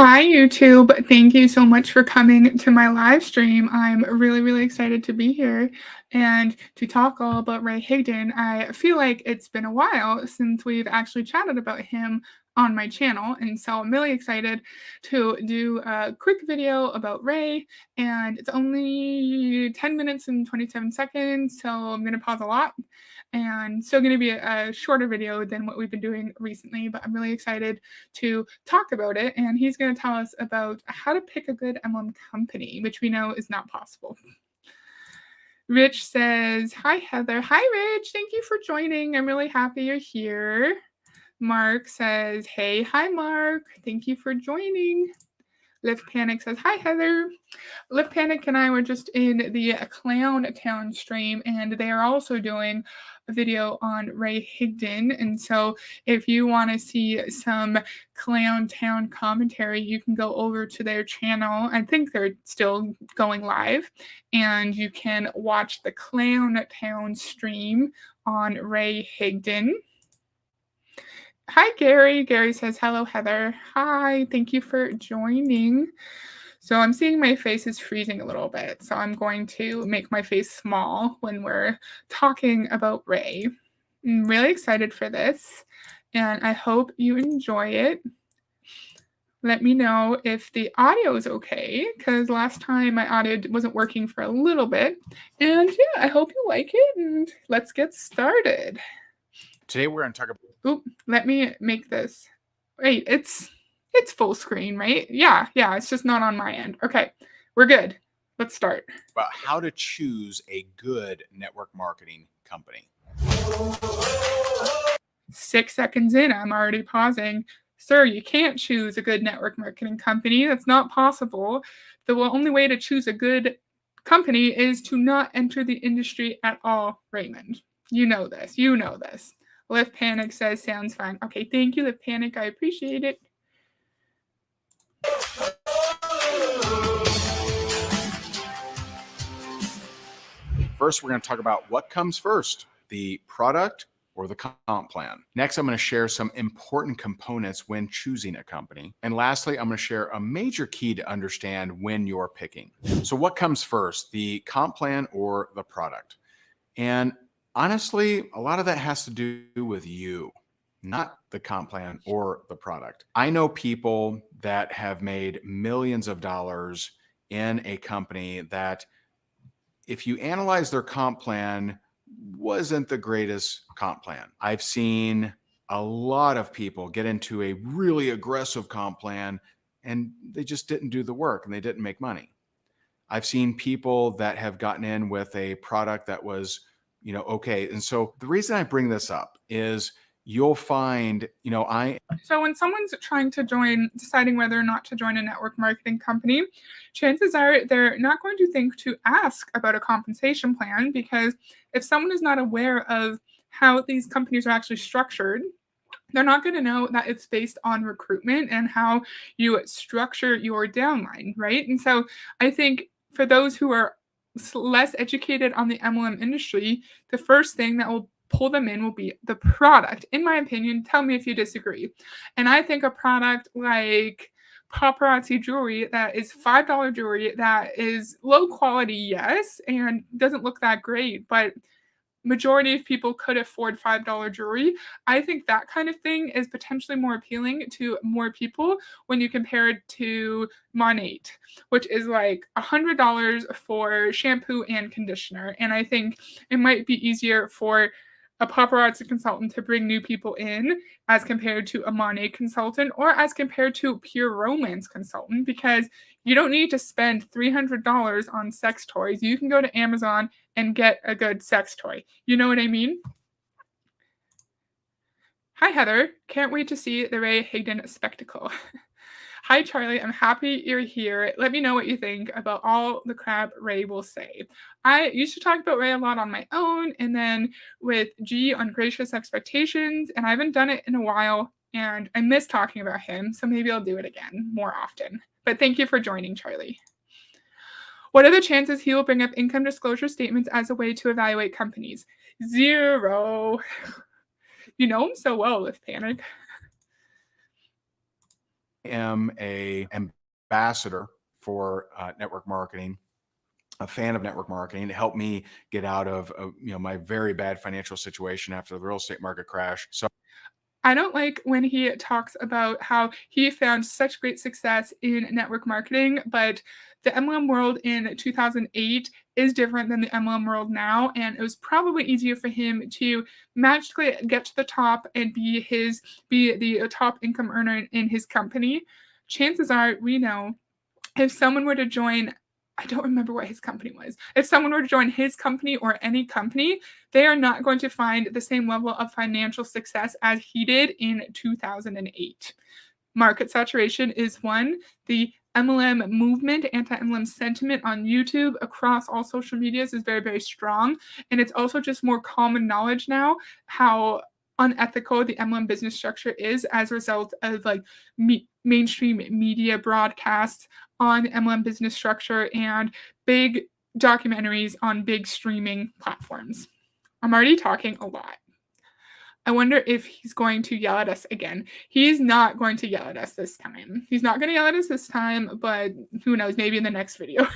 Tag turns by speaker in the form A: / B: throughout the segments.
A: Hi, YouTube. Thank you so much for coming to my live stream. I'm really, really excited to be here and to talk all about Ray Higdon. I feel like it's been a while since we've actually chatted about him on my channel, and so I'm really excited to do a quick video about Ray, and it's only 10 minutes and 27 seconds, so I'm going to pause a lot, and still going to be a shorter video than what we've been doing recently, but I'm really excited to talk about it, and he's going to tell us about how to pick a good MLM company, which we know is not possible. Rich says, "Hi, Heather." Hi, Rich. Thank you for joining. I'm really happy you're here. Mark says, "Hey, hi, Mark. Thank you for joining." Lift Panic says, "Hi, Heather." Lift Panic and I were just in the Clown Town stream, and they are also doing a video on Ray Higdon. And so if you want to see some Clown Town commentary, you can go over to their channel. I think they're still going live, and you can watch the Clown Town stream on Ray Higdon. Hi, Gary. Gary says, "Hello, Heather." Hi, thank you for joining. So I'm seeing my face is freezing a little bit, so I'm going to make my face small when we're talking about Ray. I'm really excited for this, and I hope you enjoy it. Let me know if the audio is okay, because last time my audio wasn't working for a little bit. And yeah, I hope you like it, and let's get started.
B: Today we're going to talk about...
A: Oop, let me make this. Wait, it's full screen, right? Yeah, it's just not on my end. Okay, we're good. Let's start.
B: About how to choose a good network marketing company.
A: 6 seconds in, I'm already pausing. Sir, you can't choose a good network marketing company. That's not possible. The only way to choose a good company is to not enter the industry at all, Raymond. You know this. Lift Panic says, "Sounds fine." Okay, thank you, Lift Panic. I appreciate it.
B: First, we're going to talk about what comes first, the product or the comp plan. Next, I'm going to share some important components when choosing a company. And lastly, I'm going to share a major key to understand when you're picking. So what comes first, the comp plan or the product? And honestly, a lot of that has to do with you, not the comp plan or the product. I know people that have made millions of dollars in a company that, if you analyze their comp plan, wasn't the greatest comp plan. I've seen a lot of people get into a really aggressive comp plan and they just didn't do the work and they didn't make money. I've seen people that have gotten in with a product that was, okay. And so the reason I bring this up is you'll find,
A: So when someone's trying to deciding whether or not to join a network marketing company, chances are they're not going to think to ask about a compensation plan, because if someone is not aware of how these companies are actually structured, they're not going to know that it's based on recruitment and how you structure your downline, right? And so I think for those who are less educated on the MLM industry, the first thing that will pull them in will be the product. In my opinion, tell me if you disagree. And I think a product like paparazzi jewelry that is $5 jewelry that is low quality, yes, and doesn't look that great, but majority of people could afford $5 jewelry. I think that kind of thing is potentially more appealing to more people when you compare it to Monate, which is like $100 for shampoo and conditioner. And I think it might be easier for a paparazzi consultant to bring new people in as compared to a Monate consultant, or as compared to a pure romance consultant, because you don't need to spend $300 on sex toys. You can go to Amazon and get a good sex toy. You know what I mean? Hi, Heather. Can't wait to see the Ray Higdon spectacle. Hi, Charlie. I'm happy you're here. Let me know what you think about all the crap Ray will say. I used to talk about Ray a lot on my own, and then with G on Gracious Expectations, and I haven't done it in a while, and I miss talking about him, so maybe I'll do it again more often. But thank you for joining, Charlie. What are the chances he will bring up income disclosure statements as a way to evaluate companies? 0. You know him so well, Lift Panic.
B: am a ambassador for network marketing, a fan of network marketing. It helped me get out of my very bad financial situation after the real estate market crash. So
A: I don't like when he talks about how he found such great success in network marketing, but the MLM world in 2008 is different than the MLM world now, and it was probably easier for him to magically get to the top and be the top income earner in his company. Chances are, we know if someone were to join, I don't remember what his company was. If someone were to join his company or any company, they are not going to find the same level of financial success as he did in 2008. Market saturation is one. The MLM movement, anti-MLM sentiment on YouTube across all social medias is very, very strong. And it's also just more common knowledge now how unethical the MLM business structure is as a result of like mainstream media broadcasts on MLM business structure and big documentaries on big streaming platforms. I'm already talking a lot. I wonder if he's going to yell at us again. He's not going to yell at us this time. He's not going to yell at us this time, but who knows, maybe in the next video.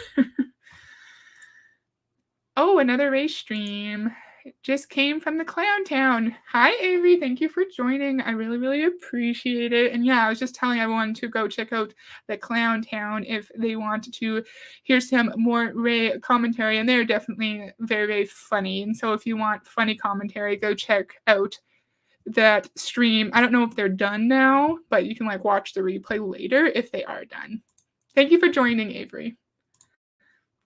A: Oh, another race stream. It just came from the Clown Town. Hi, Avery. Thank you for joining. I really, really appreciate it. And yeah, I was just telling everyone to go check out the Clown Town if they want to hear some more Ray commentary. And they're definitely very, very funny. And so if you want funny commentary, go check out that stream. I don't know if they're done now, but you can like watch the replay later if they are done. Thank you for joining, Avery.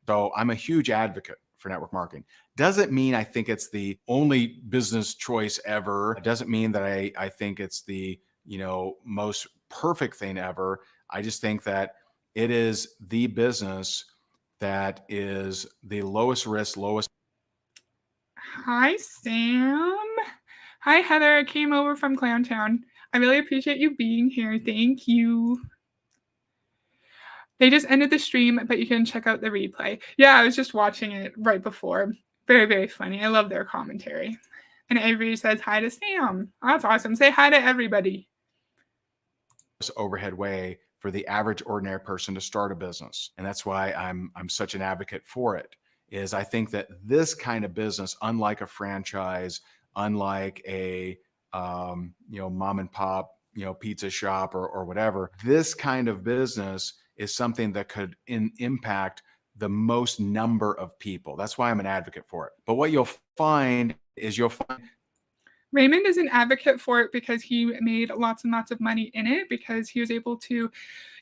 B: So I'm a huge advocate for network marketing. Doesn't mean I think it's the only business choice ever. It doesn't mean that I think it's the most perfect thing ever. I just think that it is the business that is the lowest risk, lowest.
A: Hi, Sam. Hi, Heather. I came over from Clowntown. I really appreciate you being here. Thank you. They just ended the stream, but you can check out the replay. Yeah, I was just watching it right before. Very, very funny. I love their commentary. And Avery says hi to Sam. That's awesome. Say hi to everybody.
B: Overhead way for the average ordinary person to start a business. And that's why I'm such an advocate for it. Is I think that this kind of business, unlike a franchise, unlike a mom and pop pizza shop or whatever, this kind of business is something that could impact the most number of people. That's why I'm an advocate for it. But what you'll find is
A: Raymond is an advocate for it because he made lots and lots of money in it, because he was able to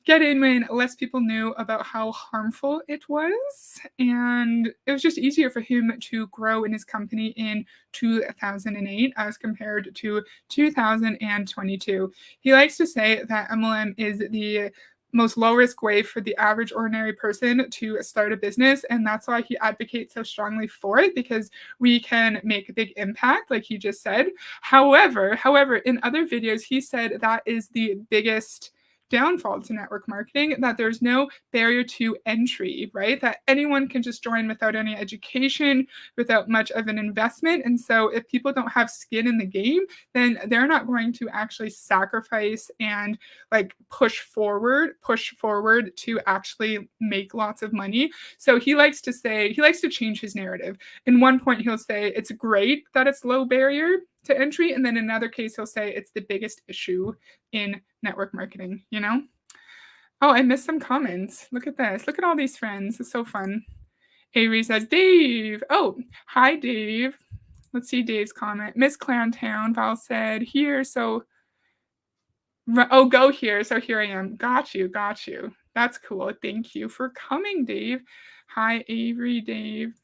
A: get in when less people knew about how harmful it was. And it was just easier for him to grow in his company in 2008 as compared to 2022. He likes to say that MLM is the most low risk way for the average ordinary person to start a business. And that's why he advocates so strongly for it, because we can make a big impact, like he just said. However, in other videos, he said that is the biggest downfall to network marketing, that there's no barrier to entry, right? That anyone can just join without any education, without much of an investment. And so if people don't have skin in the game, then they're not going to actually sacrifice and like push forward to actually make lots of money. So he likes to change his narrative. In one point, he'll say it's great that it's low barrier to entry. And then in another case, he'll say it's the biggest issue in network marketing, Oh, I missed some comments. Look at this. Look at all these friends. It's so fun. Avery says, Dave. Oh, hi, Dave. Let's see Dave's comment. Miss Clowntown. Val said, here. So, go here. So here I am. Got you. That's cool. Thank you for coming, Dave. Hi, Avery, Dave.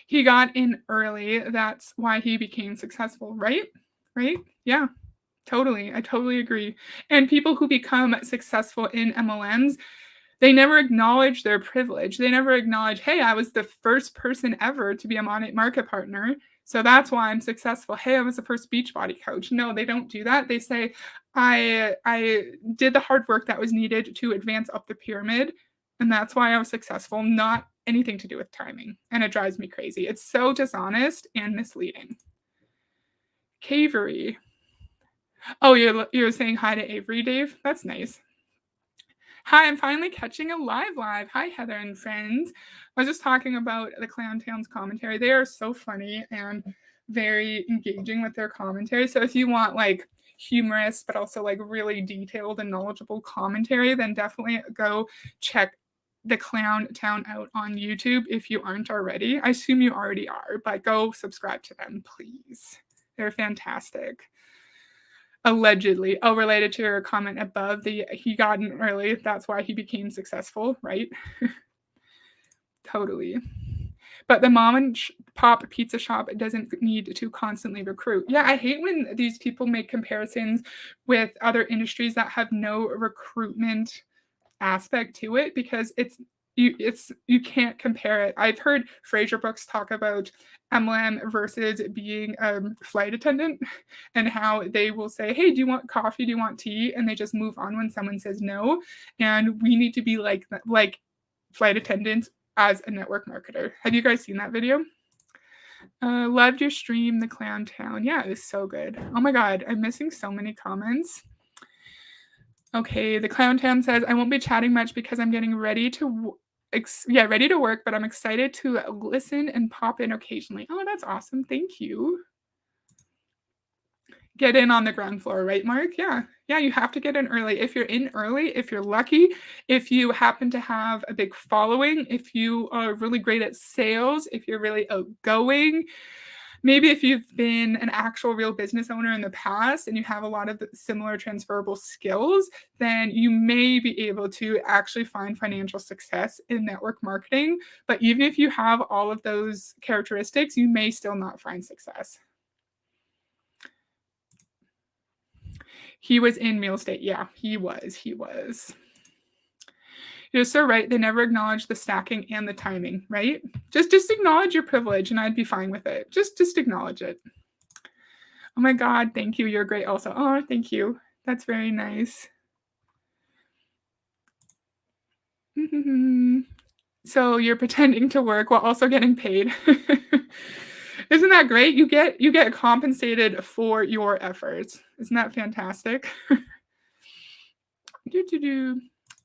A: He got in early. That's why he became successful, right? Right? Yeah, totally. I totally agree. And people who become successful in MLMs, they never acknowledge their privilege. They never acknowledge, hey, I was the first person ever to be a market partner. So that's why I'm successful. Hey, I was the first Beachbody coach. No, they don't do that. They say, I did the hard work that was needed to advance up the pyramid. And that's why I was successful, not anything to do with timing. And it drives me crazy. It's so dishonest and misleading. Cavery. Oh, you're saying hi to Avery, Dave? That's nice. Hi, I'm finally catching a live. Hi, Heather and friends. I was just talking about the Clown Towns commentary. They are so funny and very engaging with their commentary. So if you want like humorous but also like really detailed and knowledgeable commentary, then definitely go check the Clown Town out on YouTube if you aren't already. I assume you already are, but go subscribe to them, please. They're fantastic. Allegedly. Oh, related to your comment above, he got in early. That's why he became successful, right? Totally. But the mom and pop pizza shop doesn't need to constantly recruit. Yeah, I hate when these people make comparisons with other industries that have no recruitment aspect to it, because you can't compare it. I've heard Fraser Brooks talk about MLM versus being a flight attendant, and how they will say, "Hey, do you want coffee? Do you want tea?" And they just move on when someone says no. And we need to be like flight attendants as a network marketer. Have you guys seen that video? Loved your stream, the Clown Town. Yeah, it was so good. Oh my god, I'm missing so many comments. Okay, the Clown Town says, I won't be chatting much because I'm getting ready to ready to work, but I'm excited to listen and pop in occasionally. Oh, that's awesome. Thank you. Get in on the ground floor, right, Mark? Yeah. Yeah, you have to get in early. If you're in early, if you're lucky, if you happen to have a big following, if you are really great at sales, if you're really outgoing, maybe if you've been an actual real business owner in the past and you have a lot of similar transferable skills, then you may be able to actually find financial success in network marketing. But even if you have all of those characteristics, you may still not find success. He was in Meal State. Yeah, he was. You're so right. They never acknowledge the stacking and the timing, right? Just acknowledge your privilege and I'd be fine with it. Just acknowledge it. Oh my God, thank you. You're great also. Oh, thank you. That's very nice. So you're pretending to work while also getting paid. Isn't that great? You get compensated for your efforts. Isn't that fantastic?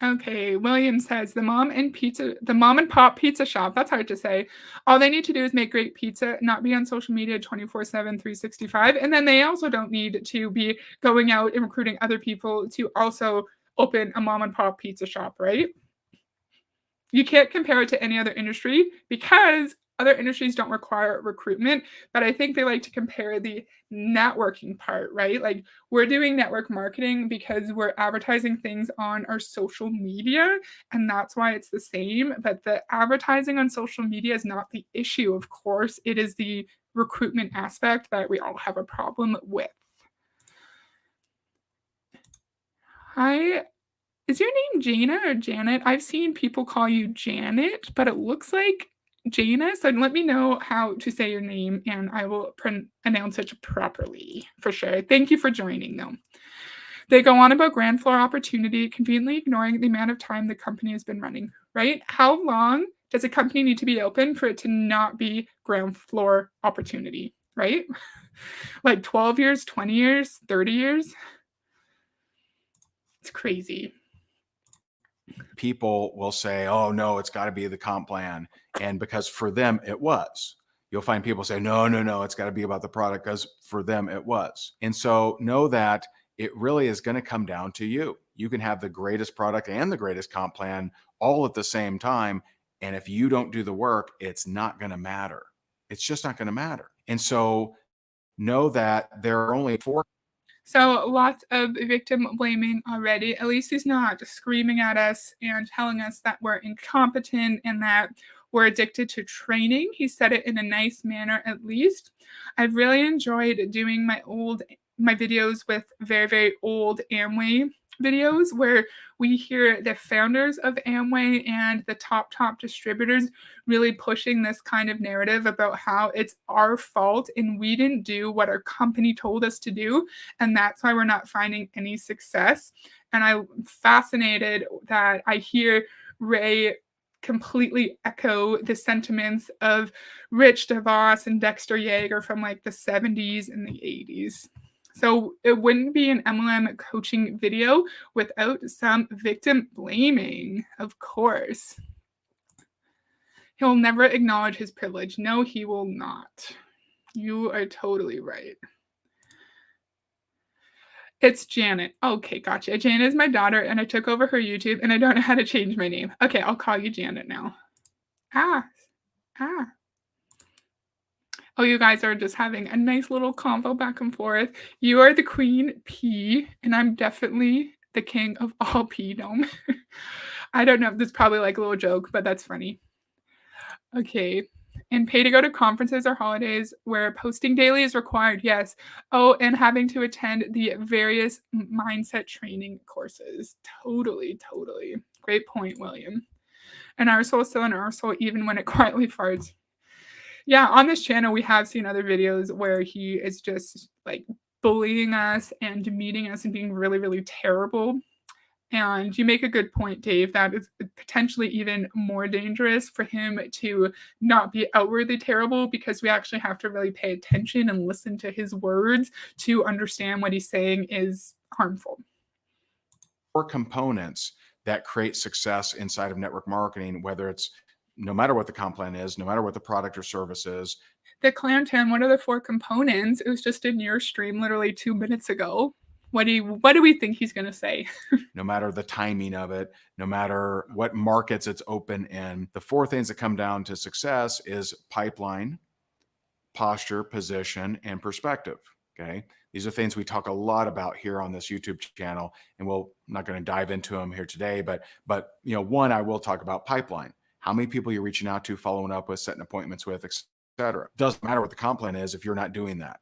A: Okay, William says the mom and pop pizza shop. That's hard to say. All they need to do is make great pizza, not be on social media 24/7, 365. And then they also don't need to be going out and recruiting other people to also open a mom and pop pizza shop, right? You can't compare it to any other industry because other industries don't require recruitment, but I think they like to compare the networking part, right? Like we're doing network marketing because we're advertising things on our social media, and that's why it's the same. But the advertising on social media is not the issue, of course. It is the recruitment aspect that we all have a problem with. Hi, is your name Jana or Janet? I've seen people call you Janet, but it looks like Jana. So let me know how to say your name and I will announce it properly for sure. Thank you for joining, though. They go on about ground floor opportunity, conveniently ignoring the amount of time the company has been running, right? How long does a company need to be open for it to not be ground floor opportunity, right? Like 12 years, 20 years, 30 years? It's crazy.
B: People will say, oh, no, it's got to be the comp plan. And because for them, it was. You'll find people say, no, it's got to be about the product because for them, it was. And so know that it really is going to come down to you. You can have the greatest product and the greatest comp plan all at the same time. And if you don't do the work, it's not going to matter. It's just not going to matter. And so know that there are only 4.
A: So lots of victim blaming already. At least he's not screaming at us and telling us that we're incompetent and that we're addicted to training. He said it in a nice manner, at least. I've really enjoyed doing my videos with very, very old Amway videos where we hear the founders of Amway and the top distributors really pushing this kind of narrative about how it's our fault and we didn't do what our company told us to do, and that's why we're not finding any success. And I'm fascinated that I hear Ray completely echo the sentiments of Rich DeVos and Dexter Yeager from like the 70s and the 80s. So it wouldn't be an MLM coaching video without some victim blaming, of course. He'll never acknowledge his privilege. No, he will not. You are totally right. It's Janet. Okay, gotcha. Janet is my daughter, and I took over her YouTube, and I don't know how to change my name. Okay, I'll call you Janet now. Ah. Oh, you guys are just having a nice little convo back and forth. You are the queen P, and I'm definitely the king of all P-dom. I don't know. This is probably like a little joke, but that's funny. Okay. And pay to go to conferences or holidays where posting daily is required. Yes. Oh, and having to attend the various mindset training courses. Totally. Great point, William. An arsehole is still an arsehole, even when it quietly farts. Yeah, on this channel, we have seen other videos where he is just like bullying us and demeaning us and being really, really terrible. And you make a good point, Dave, that it's potentially even more dangerous for him to not be outwardly terrible, because we actually have to really pay attention and listen to his words to understand what he's saying is harmful.
B: 4 components that create success inside of network marketing, whether it's no matter what the comp plan is, no matter what the product or service is.
A: The Clan 10, what are the 4 components? It was just in your stream literally 2 minutes ago. What do we think he's going to say?
B: No matter the timing of it, no matter what markets it's open in, the 4 things that come down to success is pipeline, posture, position, and perspective. Okay. These are things we talk a lot about here on this YouTube channel, and I'm not going to dive into them here today, but one, I will talk about pipeline. How many people you're reaching out to, following up with, setting appointments with, etc. Doesn't matter what the comp plan is if you're not doing that.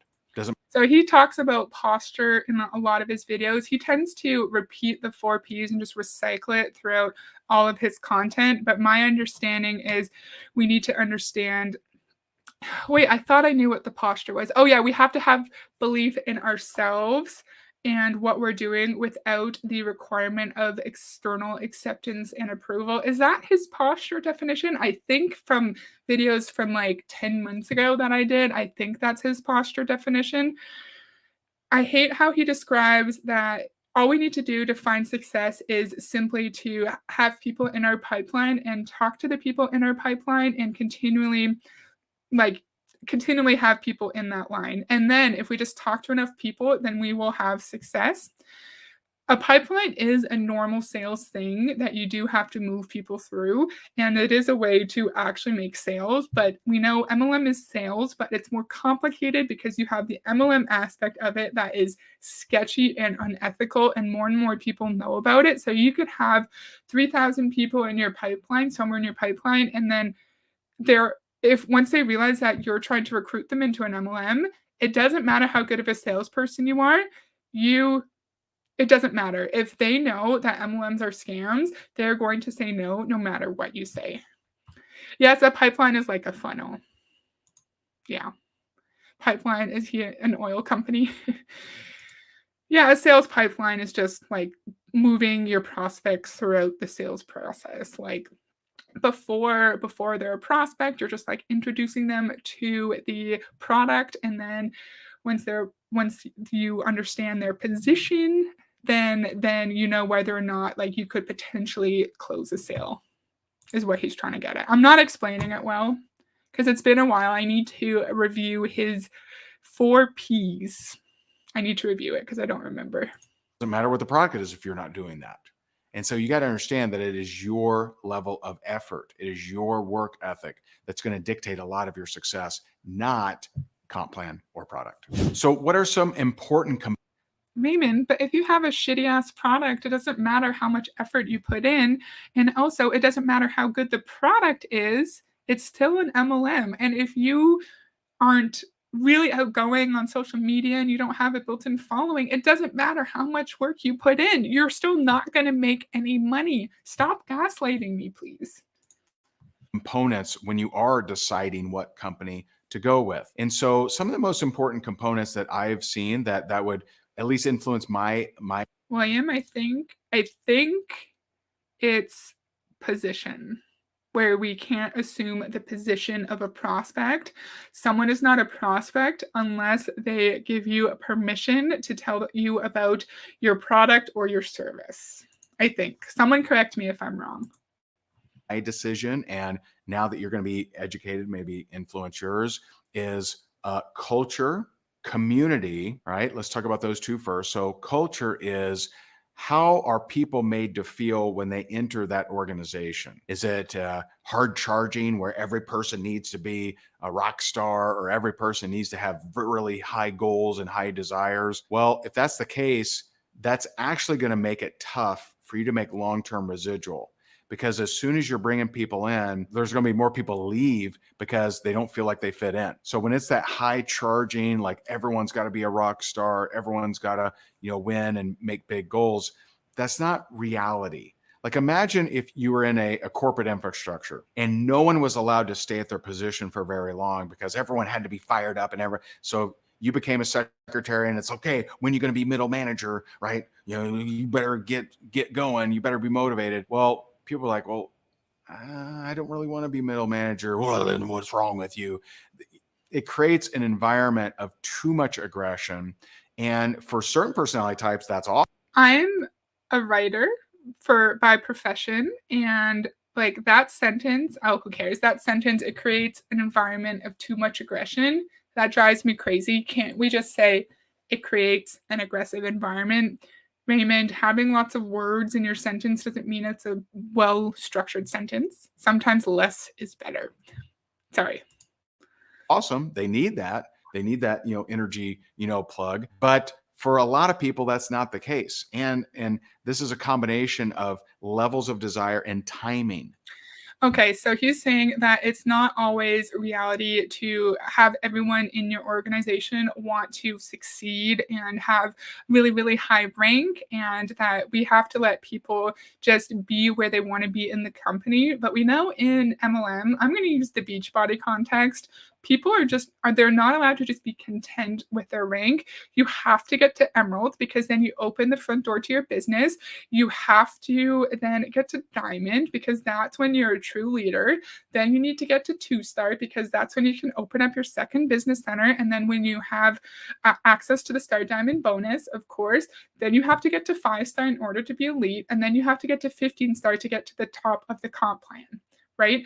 A: So he talks about posture in a lot of his videos. He tends to repeat the 4 Ps and just recycle it throughout all of his content. But my understanding is we need to understand. Wait, I thought I knew what the posture was. Oh yeah, we have to have belief in ourselves and what we're doing without the requirement of external acceptance and approval. Is that his posture definition? I think from videos from like 10 months ago that I did, I think that's his posture definition. I hate how he describes that all we need to do to find success is simply to have people in our pipeline and talk to the people in our pipeline and continually have people in that line. And then if we just talk to enough people, then we will have success. A pipeline is a normal sales thing that you do have to move people through, and it is a way to actually make sales. But we know MLM is sales, but it's more complicated because you have the MLM aspect of it that is sketchy and unethical, and more people know about it. So you could have 3,000 people in your pipeline, somewhere in your pipeline, and then if once they realize that you're trying to recruit them into an MLM, it doesn't matter how good of a salesperson you are. It doesn't matter. If they know that MLMs are scams, they're going to say no matter what you say. Yes, a pipeline is like a funnel. Yeah. Pipeline is here an oil company. Yeah, a sales pipeline is just like moving your prospects throughout the sales process. Like before they're a prospect, you're just like introducing them to the product, and then once you understand their position, then you know whether or not like you could potentially close a sale, is what he's trying to get at. I'm not explaining it well because it's been a while. I need to review his 4 Ps. I need to review it because I don't remember.
B: Doesn't matter what the product is if you're not doing that. And so you got to understand that it is your level of effort. It is your work ethic that's going to dictate a lot of your success, not comp plan or product. So what are some important components?
A: Raymond, but if you have a shitty ass product, it doesn't matter how much effort you put in. And also, it doesn't matter how good the product is. It's still an MLM. And if you aren't really outgoing on social media and you don't have a built-in following, it doesn't matter how much work you put in. You're still not going to make any money. Stop gaslighting me, please.
B: Components when you are deciding what company to go with. And so some of the most important components that I've seen that would at least influence my
A: William, I think it's position. where we can't assume the position of a prospect. Someone is not a prospect unless they give you permission to tell you about your product or your service. I think. Someone correct me if I'm wrong.
B: My decision, and now that you're going to be educated, maybe influence yours, is culture, community, right? Let's talk about those two first. So culture is, how are people made to feel when they enter that organization? Is it hard charging, where every person needs to be a rock star, or every person needs to have really high goals and high desires? Well, if that's the case, that's actually going to make it tough for you to make long-term residual. Because as soon as you're bringing people in, there's going to be more people leave because they don't feel like they fit in. So when it's that high charging, like everyone's got to be a rock star, everyone's got to, win and make big goals, that's not reality. Like, imagine if you were in a corporate infrastructure and no one was allowed to stay at their position for very long because everyone had to be fired up, and so you became a secretary, and it's okay, when you're going to be middle manager, right? You better get going. You better be motivated. Well, people are like, well, I don't really want to be middle manager. Well, then what's wrong with you? It creates an environment of too much aggression. And for certain personality types, that's awful.
A: I'm a writer by profession, and like that sentence, oh, who cares? That sentence, it creates an environment of too much aggression. That drives me crazy. Can't we just say it creates an aggressive environment? Raymond, having lots of words in your sentence doesn't mean it's a well-structured sentence. Sometimes less is better. Sorry.
B: Awesome. They need that. They need that, energy, plug. But for a lot of people, that's not the case. And this is a combination of levels of desire and timing.
A: Okay, so he's saying that it's not always reality to have everyone in your organization want to succeed and have really, really high rank, and that we have to let people just be where they want to be in the company. But we know in MLM, I'm going to use the Beachbody context, people they're not allowed to just be content with their rank. You have to get to Emerald, because then you open the front door to your business. You have to then get to Diamond, because that's when you're a true leader. Then you need to get to 2-star, because that's when you can open up your second business center. And then when you have access to the Star Diamond bonus, of course, then you have to get to 5-star in order to be elite. And then you have to get to 15-star to get to the top of the comp plan, right?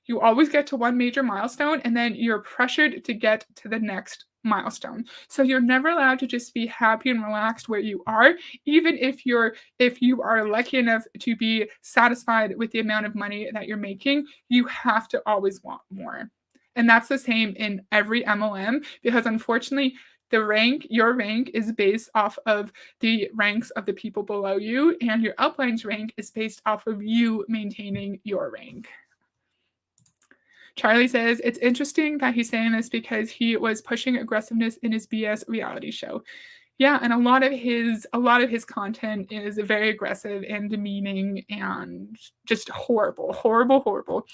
A: You always get to one major milestone, and then you're pressured to get to the next milestone. So you're never allowed to just be happy and relaxed where you are, even if you are lucky enough to be satisfied with the amount of money that you're making. You have to always want more. And that's the same in every MLM, because unfortunately, your rank is based off of the ranks of the people below you, and your upline's rank is based off of you maintaining your rank. Charlie says, it's interesting that he's saying this because he was pushing aggressiveness in his BS reality show. Yeah, and a lot of his content is very aggressive and demeaning and just horrible, horrible, horrible.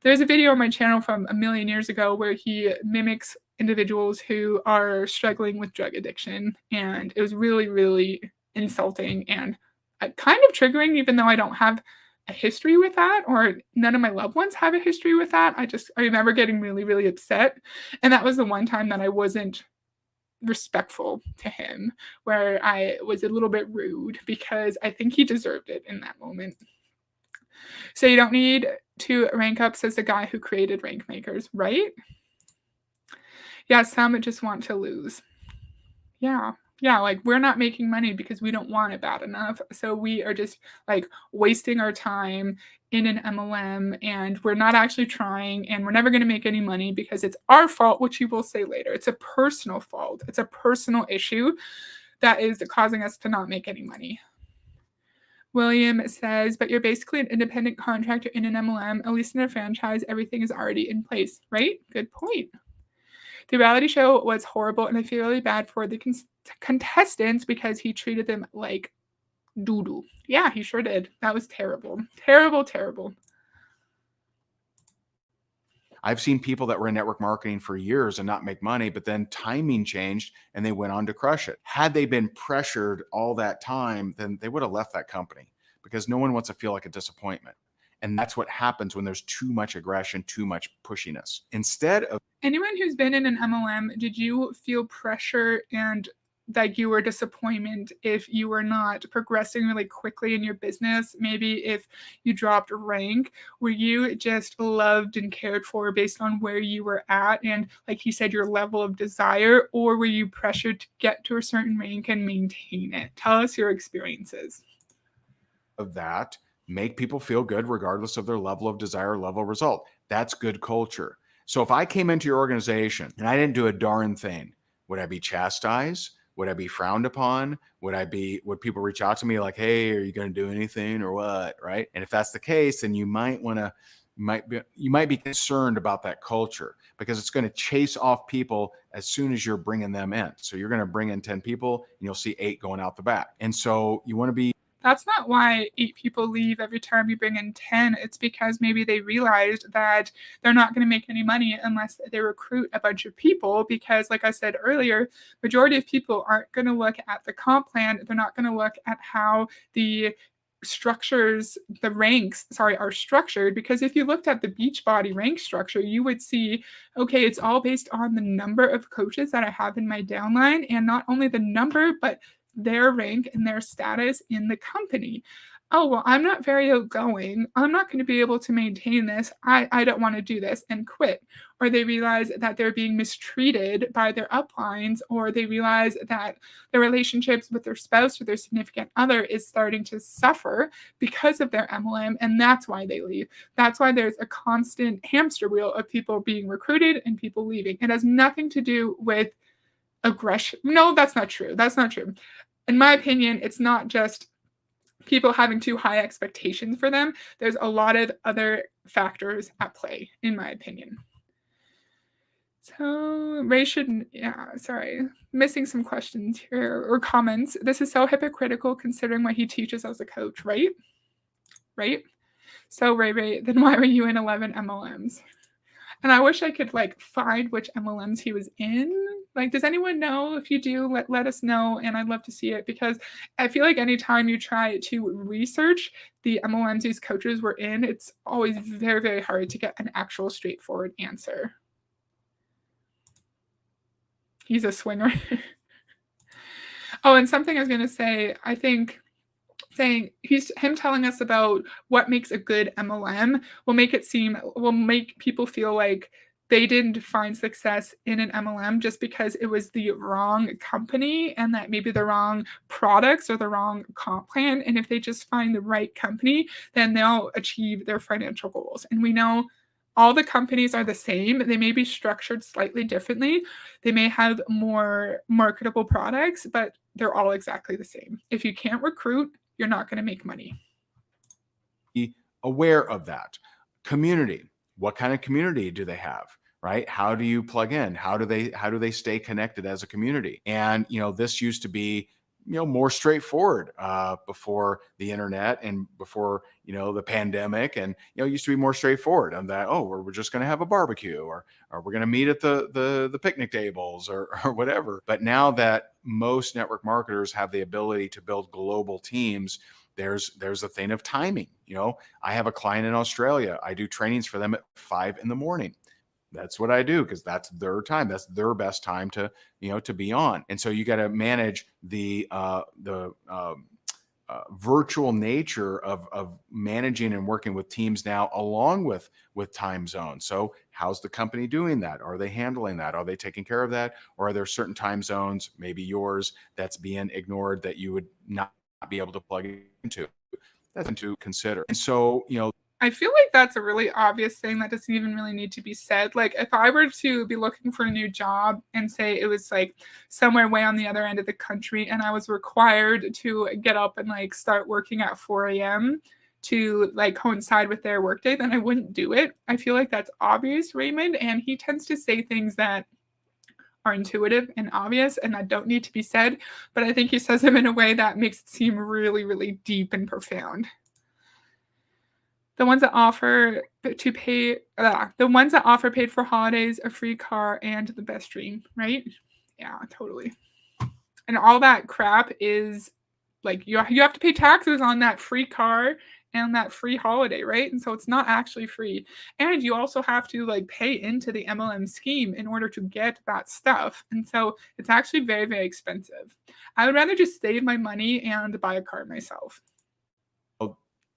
A: There's a video on my channel from a million years ago where he mimics individuals who are struggling with drug addiction, and it was really, really insulting and kind of triggering, even though I don't have a history with that, or none of my loved ones have a history with that. I remember getting really, really upset. And that was the one time that I wasn't respectful to him, where I was a little bit rude, because I think he deserved it in that moment. So you don't need to rank up, says the guy who created Rank Makers, right? Yeah, some just want to lose. Yeah, like we're not making money because we don't want it bad enough. So we are just like wasting our time in an MLM, and we're not actually trying, and we're never going to make any money because it's our fault, which you will say later. It's a personal fault. It's a personal issue that is causing us to not make any money. William says, but you're basically an independent contractor in an MLM. At least in a franchise, everything is already in place, right? Good point. The reality show was horrible, and I feel really bad for the contestants because he treated them like doo-doo. Yeah, he sure did. That was terrible. Terrible, terrible.
B: I've seen people that were in network marketing for years and not make money, but then timing changed and they went on to crush it. Had they been pressured all that time, then they would have left that company, because no one wants to feel like a disappointment. And that's what happens when there's too much aggression, too much pushiness. Instead of
A: Anyone who's been in an MLM, did you feel pressure and like you were disappointment if you were not progressing really quickly in your business? Maybe if you dropped rank, were you just loved and cared for based on where you were at and, like you said, your level of desire, or were you pressured to get to a certain rank and maintain it? Tell us your experiences.
B: that, make people feel good regardless of their level of desire, level of result. That's good culture. So if I came into your organization and I didn't do a darn thing, would I be chastised? Would I be frowned upon? Would people reach out to me like, hey, are you going to do anything or what? Right. And if that's the case, then you might want to, you might be concerned about that culture because it's going to chase off people as soon as you're bringing them in. So you're going to bring in 10 people and you'll see 8 going out the back. And so you want to be.
A: That's not why 8 people leave every time you bring in 10. It's because maybe they realized that they're not going to make any money unless they recruit a bunch of people. Because, like I said earlier, majority of people aren't going to look at the comp plan. They're not going to look at how the ranks are structured, because if you looked at the Beachbody rank structure, you would see, okay, it's all based on the number of coaches that I have in my downline, and not only the number, but their rank and their status in the company. Oh, well, I'm not very outgoing. I'm not going to be able to maintain this. I don't want to do this, and quit. Or they realize that they're being mistreated by their uplines, or they realize that their relationships with their spouse or their significant other is starting to suffer because of their MLM, and that's why they leave. That's why there's a constant hamster wheel of people being recruited and people leaving. It has nothing to do with aggression. No, that's not true. That's not true. In my opinion, it's not just people having too high expectations for them. There's a lot of other factors at play, in my opinion. So Ray should, missing some questions here or comments. This is so hypocritical considering what he teaches as a coach, right? Right? So Ray, then why were you in 11 MLMs? And I wish I could find which MLMs he was in. Does anyone know? If you do, let us know, and I'd love to see it, because I feel like anytime you try to research the MLMs these coaches were in, it's always very, very hard to get an actual straightforward answer. He's a swinger. Oh, and something I was going to say, I think him telling us about what makes a good MLM will make people feel like they didn't find success in an MLM just because it was the wrong company and that maybe the wrong products or the wrong comp plan. And if they just find the right company, then they'll achieve their financial goals. And we know all the companies are the same. They may be structured slightly differently. They may have more marketable products, but they're all exactly the same. If you can't recruit, you're not going to make money.
B: Be aware of that. Community. What kind of community do they have? Right? How do you plug in? How do they stay connected as a community? And this used to be more straightforward before the internet and before the pandemic, and it used to be more straightforward on that. Oh, we're just going to have a barbecue, or we're going to meet at the picnic tables or whatever. But now that most network marketers have the ability to build global teams, there's a thing of timing. I have a client in Australia. I do trainings for them at 5 a.m. That's what I do because that's their time. That's their best time to be on. And so you got to manage the virtual nature of managing and working with teams now, along with time zones. So how's the company doing that? Are they handling that? Are they taking care of that? Or are there certain time zones, maybe yours, that's being ignored that you would not be able to plug into? That's to consider. And so,
A: I feel like that's a really obvious thing that doesn't even really need to be said. If I were to be looking for a new job and say it was somewhere way on the other end of the country and I was required to get up and start working at 4 a.m. to coincide with their workday, then I wouldn't do it. I feel like that's obvious, Raymond, and he tends to say things that are intuitive and obvious and that don't need to be said, but I think he says them in a way that makes it seem really, really deep and profound. The ones that offer paid for holidays, a free car, and the best dream, right? Yeah, totally. And all that crap is you have to pay taxes on that free car and that free holiday, right? And so it's not actually free. And you also have to like pay into the MLM scheme in order to get that stuff. And so it's actually very, very expensive. I would rather just save my money and buy a car myself.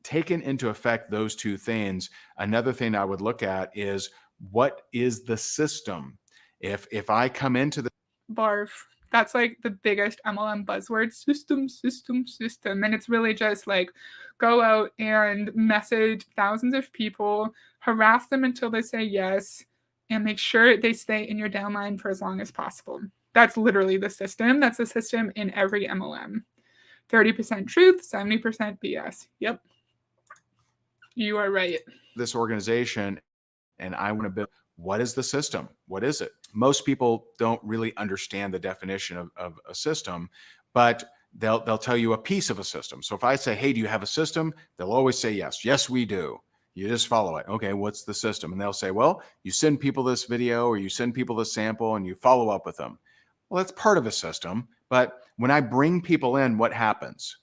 B: Taken into effect those two things, another thing I would look at is what is the system? If I come into the
A: Barf. That's like the biggest MLM buzzword, system, system, system. And it's really just like go out and message thousands of people, harass them until they say yes, and make sure they stay in your downline for as long as possible. That's literally the system. That's the system in every MLM. 30% truth, 70% BS. Yep. You are right.
B: this organization and I want to build, what is the system? What is it? Most people don't really understand the definition of a system, but they'll tell you a piece of a system. So if I say, hey, do you have a system? They'll always say yes. Yes, we do. You just follow it. Okay, what's the system? And they'll say, well, you send people this video or you send people this sample and you follow up with them. Well, that's part of a system. But when I bring people in, what happens?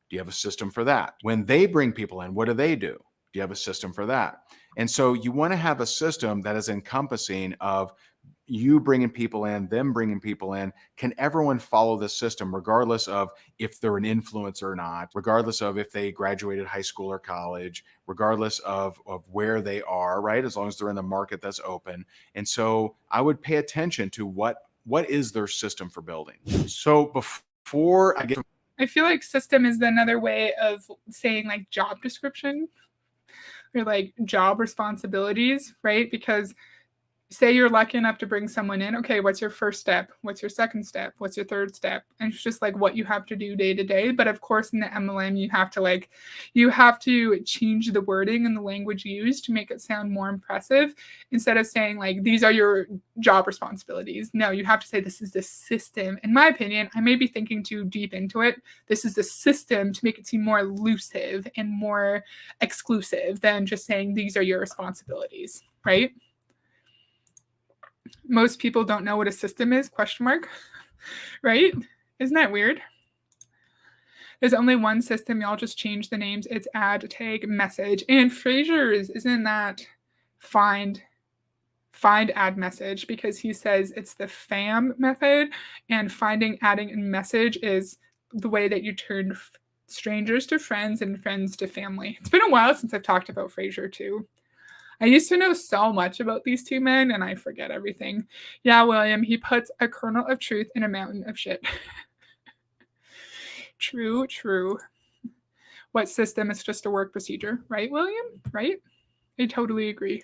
B: Do you have a system for that? When they bring people in, what do? Do you have a system for that? And so you want to have a system that is encompassing of you bringing people in, them bringing people in. Can everyone follow this system regardless of if they're an influencer or not, regardless of if they graduated high school or college, regardless of where they are, right? As long as they're in the market that's open. And so I would pay attention to what is their system for building. So before I get,
A: I feel like system is another way of saying like job description or like job responsibilities, right? Because say you're lucky enough to bring someone in. Okay, what's your first step? What's your second step? What's your third step? And it's just like what you have to do day to day. But of course, in the MLM, you have to change the wording and the language used to make it sound more impressive. Instead of saying like, these are your job responsibilities. No, you have to say this is the system. In my opinion, I may be thinking too deep into it. This is the system to make it seem more elusive and more exclusive than just saying these are your responsibilities, right? Most people don't know what a system is, ? Right? Isn't that weird? There's only one system. Y'all just change the names. It's add, tag, message. And Fraser's, isn't that find, add, message? Because he says it's the FAM method, and finding, adding, and message is the way that you turn strangers to friends and friends to family. It's been a while since I've talked about Fraser too. I used to know so much about these two men, and I forget everything. Yeah, William, he puts a kernel of truth in a mountain of shit. True, true. What system is just a work procedure, right, William? Right? I totally agree.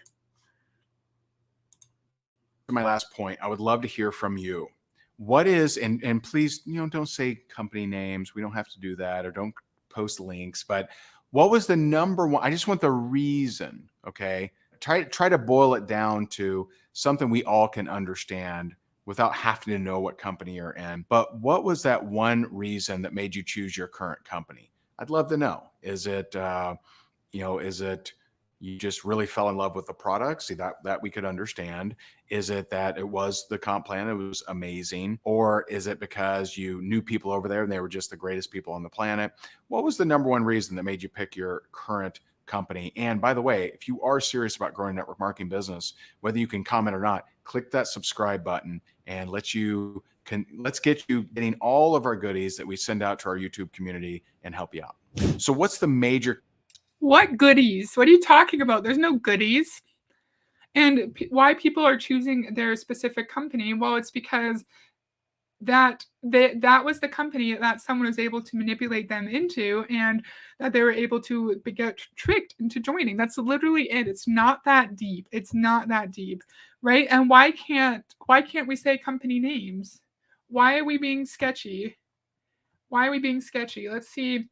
B: My last point, I would love to hear from you. What is, and please, don't say company names. We don't have to do that, or don't post links, but what was the number one? I just want the reason, okay? Try to boil it down to something we all can understand without having to know what company you're in. But what was that one reason that made you choose your current company? I'd love to know. Is it, is it you just really fell in love with the product? See, that we could understand. Is it that it was the comp plan? It was amazing. Or is it because you knew people over there and they were just the greatest people on the planet? What was the number one reason that made you pick your current company? And by the way, if you are serious about growing a network marketing business, whether you can comment or not, click that subscribe button and let's get you getting all of our goodies that we send out to our YouTube community and help you out. So what's the major?
A: What goodies? What are you talking about? There's no goodies. And why people are choosing their specific company? Well, it's because that was the company that someone was able to manipulate them into, and that they were able to get tricked into joining. That's literally it. It's not that deep. It's not that deep, right? And why can't we say company names? Why are we being sketchy? Why are we being sketchy? Let's see.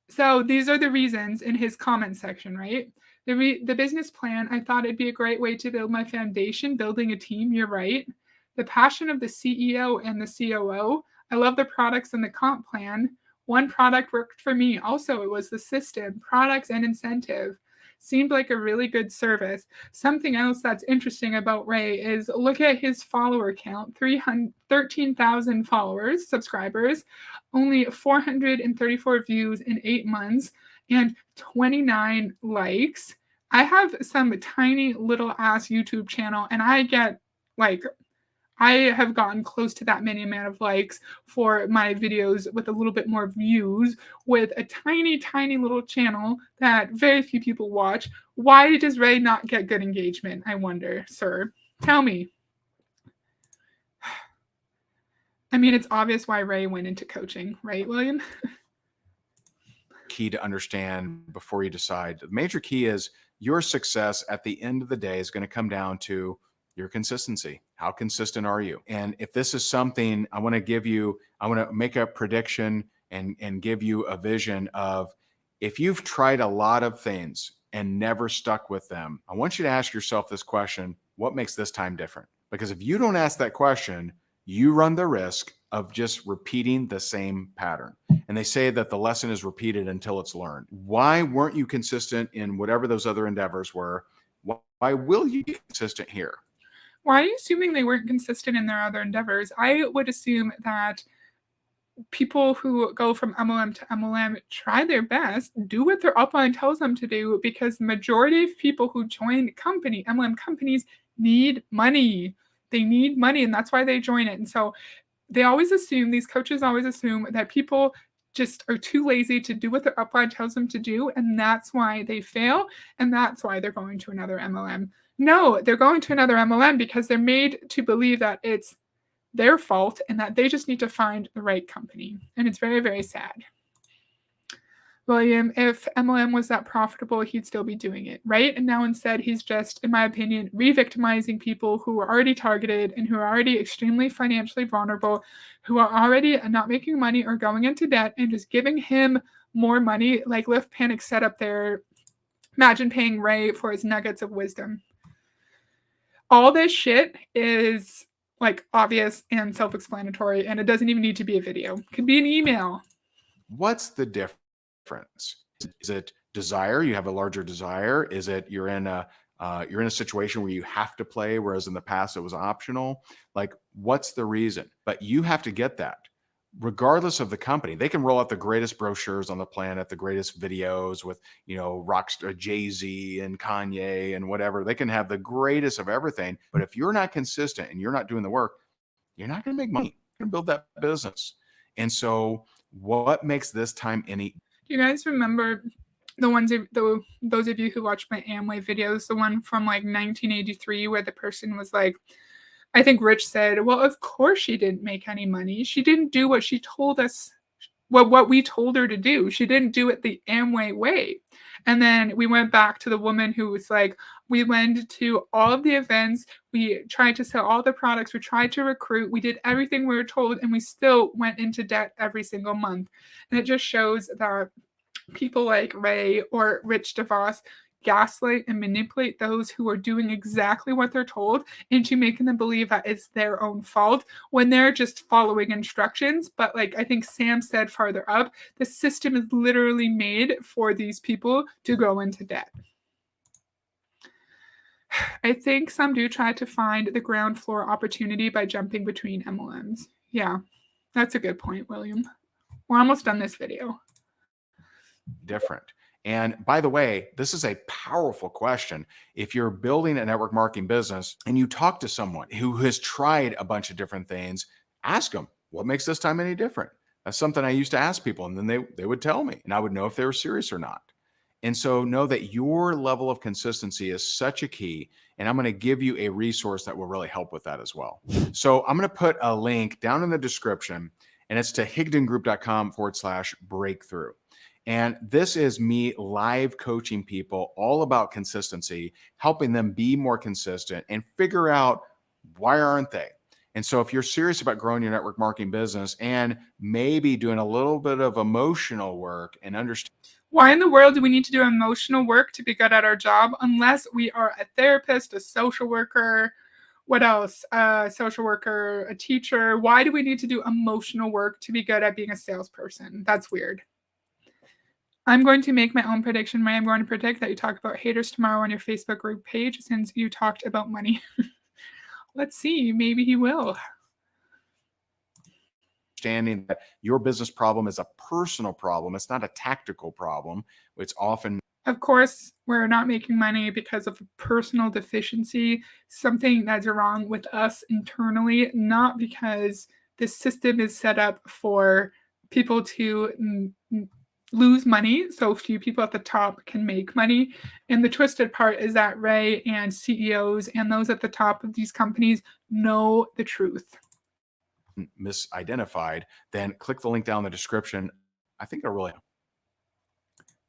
A: So these are the reasons in his comment section, right? The business plan, I thought it'd be a great way to build my foundation, building a team. You're right. The passion of the CEO and the COO. I love the products and the comp plan. One product worked for me. Also, it was the system, products, and incentive. Seemed like a really good service. Something else that's interesting about Ray is look at his follower count, 13,000 followers, subscribers, only 434 views in 8 months, and 29 likes. I have some tiny little ass YouTube channel, and I get like I have gotten close to that many amount of likes for my videos with a little bit more views with a tiny, tiny little channel that very few people watch. Why does Ray not get good engagement? I wonder, sir. Tell me. I mean, it's obvious why Ray went into coaching, right, William?
B: Key to understand before you decide. The major key is your success at the end of the day is going to come down to your consistency. How consistent are you? And if this is something I want to make a prediction and give you a vision of, if you've tried a lot of things and never stuck with them, I want you to ask yourself this question: what makes this time different? Because if you don't ask that question, you run the risk of just repeating the same pattern. And they say that the lesson is repeated until it's learned. Why weren't you consistent in whatever those other endeavors were? Why will you be consistent here?
A: Why are you assuming they weren't consistent in their other endeavors? I would assume that people who go from MLM to MLM try their best, do what their upline tells them to do, because the majority of people who join MLM companies need money. They need money, and that's why they join it. And so these coaches always assume that people just are too lazy to do what their upline tells them to do, and that's why they fail, and that's why they're going to another MLM. No, they're going to another MLM because they're made to believe that it's their fault and that they just need to find the right company. And it's very, very sad. William, if MLM was that profitable, he'd still be doing it, right? And now instead, he's just, in my opinion, re-victimizing people who are already targeted and who are already extremely financially vulnerable, who are already not making money or going into debt, and just giving him more money, like Lift Panic set up there. Imagine paying Ray for his nuggets of wisdom. All this shit is like obvious and self-explanatory, and it doesn't even need to be a video. It could be an email.
B: What's the difference? Is it desire? You have a larger desire? Is it you're in a situation where you have to play, whereas in the past it was optional? Like, what's the reason? But you have to get that. Regardless of the company, they can roll out the greatest brochures on the planet, the greatest videos with, rockstar Jay-Z and Kanye and whatever. They can have the greatest of everything. But if you're not consistent and you're not doing the work, you're not going to make money. You're going to build that business. And so what makes this time any?
A: Do you guys remember those of you who watched my Amway videos, the one from like 1983 where the person was like, I think Rich said, well, of course she didn't make any money. She didn't do what she told us, what we told her to do. She didn't do it the Amway way. And then we went back to the woman who was like, we went to all of the events. We tried to sell all the products. We tried to recruit. We did everything we were told, and we still went into debt every single month. And it just shows that people like Ray or Rich DeVos gaslight and manipulate those who are doing exactly what they're told into making them believe that it's their own fault when they're just following instructions. But like I think Sam said farther up, the system is literally made for these people to go into debt. I think some do try to find the ground floor opportunity by jumping between MLMs. Yeah, that's a good point, William. We're almost done this video.
B: Different. And by the way, this is a powerful question. If you're building a network marketing business and you talk to someone who has tried a bunch of different things, ask them, what makes this time any different? That's something I used to ask people, and then they would tell me, and I would know if they were serious or not. And so know that your level of consistency is such a key, and I'm going to give you a resource that will really help with that as well. So I'm going to put a link down in the description, and it's to higdongroup.com/breakthrough. And this is me live coaching people all about consistency, helping them be more consistent and figure out why aren't they? And so if you're serious about growing your network marketing business and maybe doing a little bit of emotional work and understand.
A: Why in the world do we need to do emotional work to be good at our job unless we are a therapist, a social worker, what else? A social worker, a teacher. Why do we need to do emotional work to be good at being a salesperson? That's weird. I'm going to make my own prediction. I'm going to predict that you talk about haters tomorrow on your Facebook group page since you talked about money. Let's see. Maybe he will.
B: understanding that your business problem is a personal problem. It's not a tactical problem. It's often.
A: Of course, we're not making money because of a personal deficiency, something that's wrong with us internally, not because the system is set up for people to lose money, so few people at the top can make money. And the twisted part is that Ray and CEOs and those at the top of these companies know the truth.
B: Misidentified, then click the link down in the description. I think it'll really.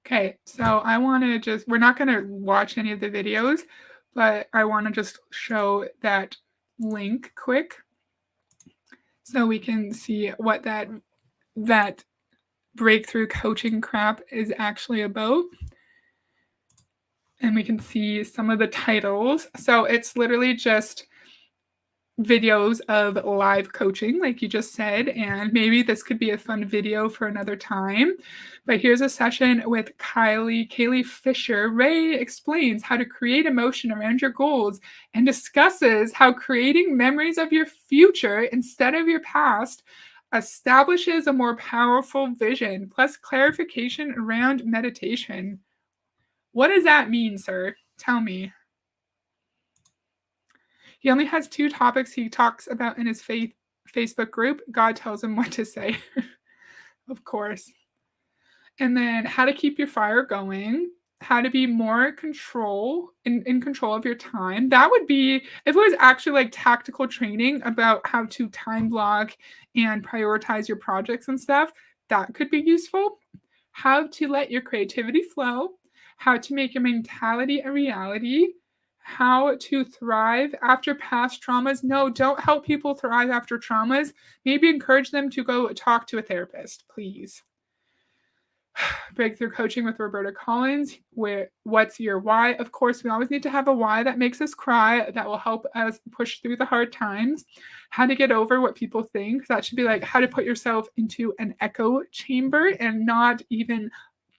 A: Okay, so I want to just, we're not going to watch any of the videos, but I want to just show that link quick so we can see what that breakthrough coaching crap is actually about. And we can see some of the titles. So it's literally just videos of live coaching, like you just said, and maybe this could be a fun video for another time. But here's a session with Kaylee Fisher. Ray explains how to create emotion around your goals and discusses how creating memories of your future instead of your past establishes a more powerful vision, plus clarification around meditation. What does that mean, sir? Tell me. He only has 2 topics he talks about in his Facebook group. God tells him what to say. Of course. And then how to keep your fire going, how to be more in control of your time. That would be, if it was actually like tactical training about how to time block and prioritize your projects and stuff, that could be useful. How to let your creativity flow, how to make your mentality a reality, how to thrive after past traumas. No, don't help people thrive after traumas. Maybe encourage them to go talk to a therapist, please. Breakthrough coaching with Roberta Collins. What's your why? Of course, we always need to have a why that makes us cry, that will help us push through the hard times. How to get over what people think. That should be like how to put yourself into an echo chamber and not even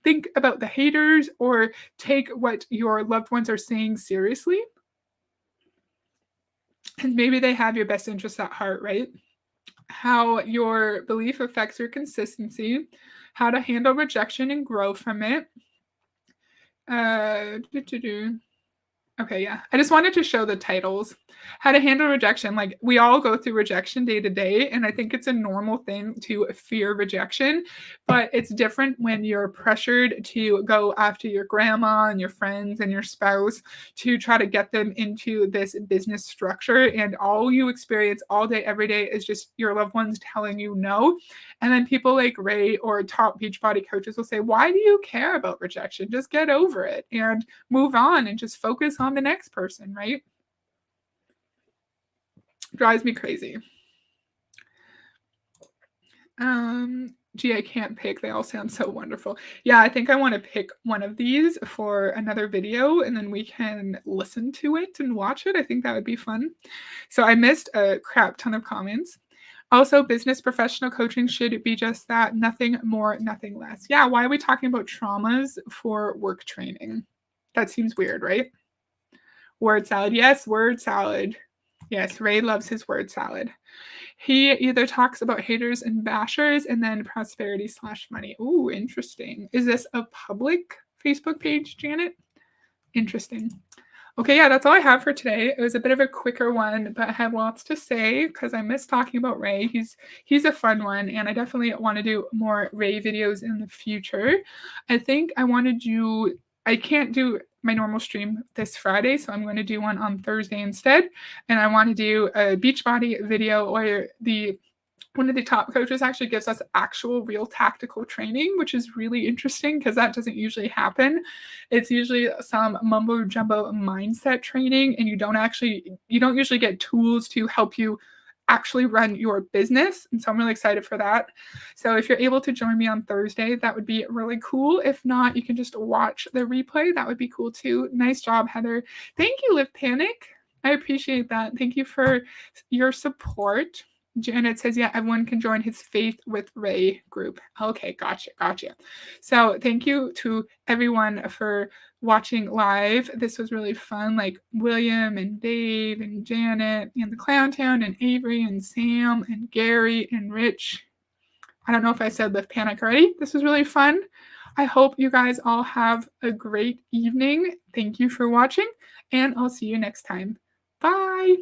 A: think about the haters or take what your loved ones are saying seriously. And maybe they have your best interests at heart, right? How your belief affects your consistency, how to handle rejection and grow from it. Okay, yeah. I just wanted to show the titles. How to handle rejection. Like, we all go through rejection day to day, and I think it's a normal thing to fear rejection, but it's different when you're pressured to go after your grandma and your friends and your spouse to try to get them into this business structure, and all you experience all day, every day is just your loved ones telling you no. And then people like Ray or top Beachbody coaches will say, why do you care about rejection? Just get over it and move on and just focus on the next person, right? Drives me crazy. Gee, I can't pick. They all sound so wonderful. Yeah, I think I want to pick one of these for another video, and then we can listen to it and watch it. I think that would be fun. So I missed a crap ton of comments. Also, business professional coaching should be just that. Nothing more, nothing less. Yeah, why are we talking about traumas for work training? That seems weird, right? Word salad. Yes, word salad. Yes, Ray loves his word salad. He either talks about haters and bashers and then prosperity/money. Ooh, interesting. Is this a public Facebook page, Janet? Interesting. Okay, yeah, that's all I have for today. It was a bit of a quicker one, but I had lots to say because I miss talking about Ray. He's a fun one, and I definitely want to do more Ray videos in the future. I think I can't do my normal stream this Friday, so I'm going to do one on Thursday instead. And I want to do a Beachbody video where one of the top coaches actually gives us actual real tactical training, which is really interesting because that doesn't usually happen. It's usually some mumbo jumbo mindset training, and you don't usually get tools to help you actually run your business. And so I'm really excited for that. So if you're able to join me on Thursday, that would be really cool. If not, you can just watch the replay. That would be cool too. Nice job, Heather. Thank you, Live Panic. I appreciate that. Thank you for your support. Janet says, yeah, everyone can join his Faith with Ray group. Okay, gotcha. So thank you to everyone for watching live. This was really fun, like William and Dave and Janet and the Clown Town and Avery and Sam and Gary and Rich I don't know if I said lift panic already. This was really fun. I hope you guys all have a great evening. Thank you for watching, and I'll see you next time. Bye.